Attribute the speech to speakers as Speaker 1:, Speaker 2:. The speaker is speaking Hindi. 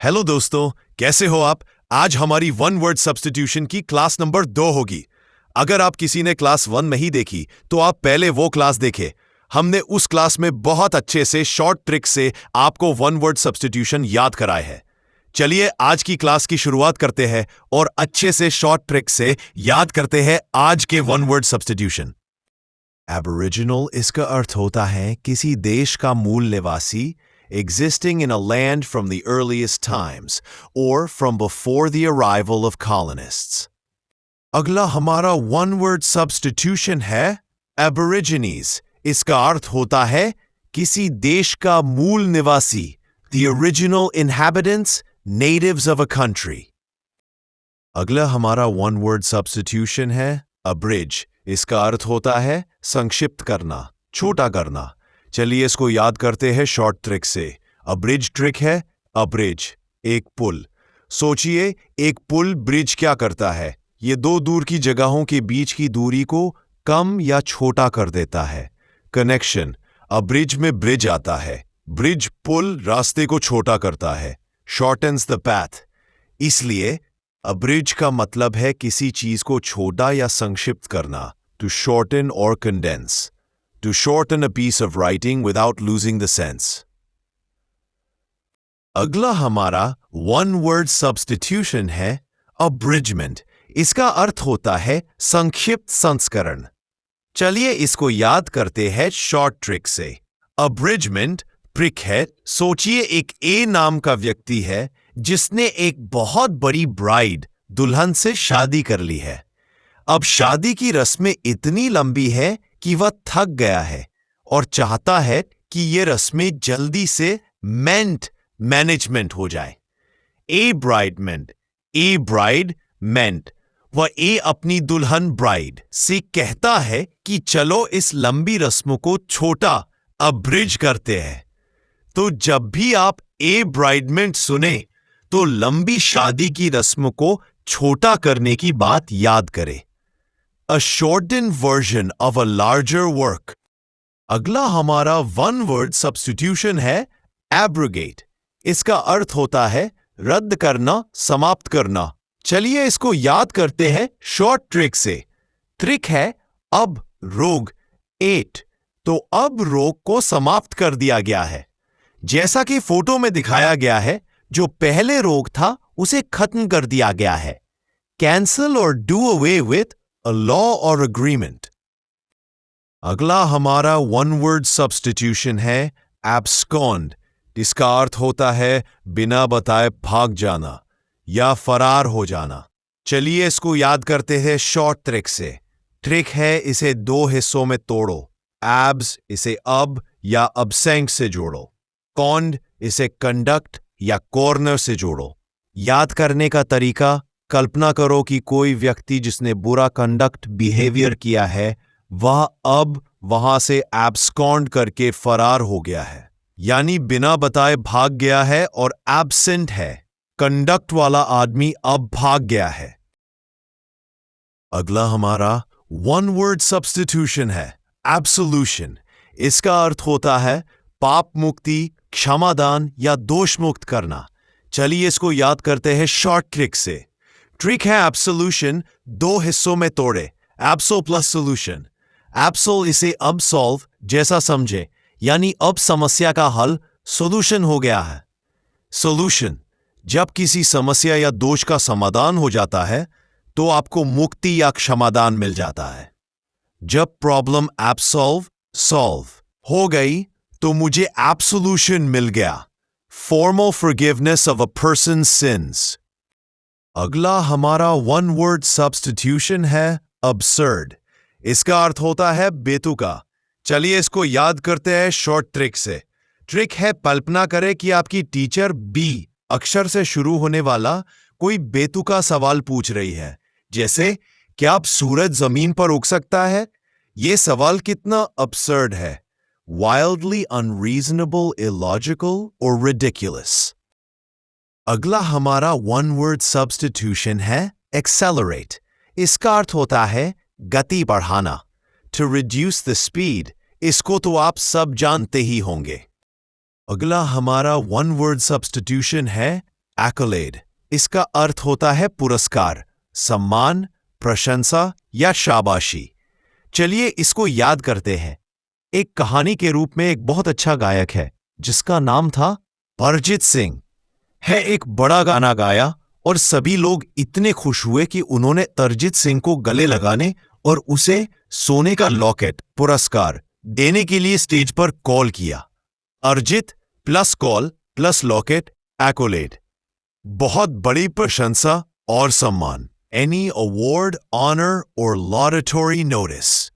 Speaker 1: हेलो दोस्तों, कैसे हो आप। आज हमारी वन वर्ड सब्स्टिट्यूशन की क्लास नंबर 2 होगी। अगर आप किसी ने क्लास 1 नहीं देखी तो आप पहले वो क्लास देखें। हमने उस क्लास में बहुत अच्छे से शॉर्ट ट्रिक से आपको वन वर्ड सब्स्टिट्यूशन याद कराए है। चलिए आज की क्लास की शुरुआत करते हैं और अच्छे से शॉर्ट ट्रिक से याद करते हैं आज के वन वर्ड सब्स्टिट्यूशन। एबोरिजिनल इसका अर्थ होता है किसी देश का मूल निवासी, existing in a land from the earliest times or from before the arrival of colonists. अगला हमारा one word substitution है aborigines। इसका अर्थ होता है किसी देश का मूल निवासी, the original inhabitants, natives of a country. अगला हमारा one word substitution है abridge। इसका अर्थ होता है संक्षिप्त करना, छोटा करना। चलिए इसको याद करते हैं शॉर्ट ट्रिक से। अब्रिज ट्रिक है अब्रिज, एक पुल। सोचिए एक पुल ब्रिज क्या करता है? ये दो दूर की जगहों के बीच की दूरी को कम या छोटा कर देता है। कनेक्शन, अब्रिज में ब्रिज आता है। ब्रिज पुल रास्ते को छोटा करता है, शॉर्टन्स द पैथ। इसलिए अब्रिज का मतलब है किसी चीज को छोटा या संक्षिप्त करना, टू शॉर्टन और condense. To shorten a piece of writing without losing the sense. अगला हमारा one word substitution है abridgment। इसका अर्थ होता है संक्षिप्त संस्करण। चलिए इसको याद करते हैं शॉर्ट ट्रिक से। abridgment ट्रिक है, सोचिए एक ए नाम का व्यक्ति है जिसने एक बहुत बड़ी ब्राइड, दुल्हन से शादी कर ली है। अब शादी की रस्में इतनी लंबी है कि वह थक गया है और चाहता है कि ये रस्में जल्दी से मैनेजमेंट हो जाए। ए ब्राइड मेंट। वह ए अपनी दुल्हन ब्राइड से कहता है कि चलो इस लंबी रस्म को छोटा, अब्रिज करते हैं। तो जब भी आप ए ब्राइडमेंट सुने तो लंबी शादी की रस्म को छोटा करने की बात याद करें। A shortened version of a larger work. अगला हमारा one word substitution है abrogate। इसका अर्थ होता है रद्द करना, समाप्त करना। चलिए इसको याद करते हैं शॉर्ट ट्रिक से। ट्रिक है अब रोग, एट। तो अब रोग को समाप्त कर दिया गया है। जैसा कि फोटो में दिखाया गया है, जो पहले रोग था उसे खत्म कर दिया गया है। कैंसल और do away with a law or agreement. अगला हमारा one word substitution है abscond। इसका अर्थ होता है बिना बताए भाग जाना या फरार हो जाना। चलिए इसको याद करते हैं शॉर्ट ट्रिक से। ट्रिक है इसे दो हिस्सों में तोड़ो। abs इसे अब या absent से जोड़ो। cond इसे conduct या corner से जोड़ो। याद करने का तरीका, कल्पना करो कि कोई व्यक्ति जिसने बुरा कंडक्ट बिहेवियर किया है वह अब वहां से एब्सकॉन्ड करके फरार हो गया है, यानी बिना बताए भाग गया है और एब्सेंट है। कंडक्ट वाला आदमी अब भाग गया है। अगला हमारा वन वर्ड सब्स्टिट्यूशन है एब्सोल्यूशन। इसका अर्थ होता है पाप मुक्ति, क्षमादान या दोष मुक्त करना। चलिए इसको याद करते हैं शॉर्ट ट्रिक से। ट्रिक है एब्सोल्यूशन दो हिस्सों में तोड़े, एब्सो प्लस सोल्यूशन। एब्सोल इसे अब सॉल्व जैसा समझे, यानी अब समस्या का हल सोल्यूशन हो गया है। सोल्यूशन, जब किसी समस्या या दोष का समाधान हो जाता है तो आपको मुक्ति या क्षमादान मिल जाता है। जब प्रॉब्लम सॉल्व हो गई तो मुझे एब्सोल्यूशन मिल गया, formal forgiveness of a persons since. अगला हमारा वन वर्ड सब्स्टिट्यूशन है absurd। इसका अर्थ होता है बेतुका। चलिए इसको याद करते हैं शॉर्ट ट्रिक से। ट्रिक है कल्पना करें कि आपकी टीचर बी अक्षर से शुरू होने वाला कोई बेतुका सवाल पूछ रही है, जैसे क्या आप सूरज जमीन पर उग सकता है? यह सवाल कितना absurd है, wildly unreasonable, illogical or ridiculous। अगला हमारा वन वर्ड सब्स्टिट्यूशन है एक्सेलरेट। इसका अर्थ होता है गति बढ़ाना, टू रिड्यूस द स्पीड। इसको तो आप सब जानते ही होंगे। अगला हमारा वन वर्ड सब्स्टिट्यूशन है accolade इसका अर्थ होता है पुरस्कार, सम्मान, प्रशंसा या शाबाशी। चलिए इसको याद करते हैं। एक कहानी के रूप में एक बहुत अच्छा गायक है जिसका नाम था अरिजीत सिंह। है एक बड़ा गाना गाया और सभी लोग इतने खुश हुए कि उन्होंने अरिजीत सिंह को गले लगाने और उसे सोने का लॉकेट पुरस्कार देने के लिए स्टेज पर कॉल किया। Arijit plus call plus locket accolade, बहुत बड़ी प्रशंसा और सम्मान। Any award, honor, or laudatory notice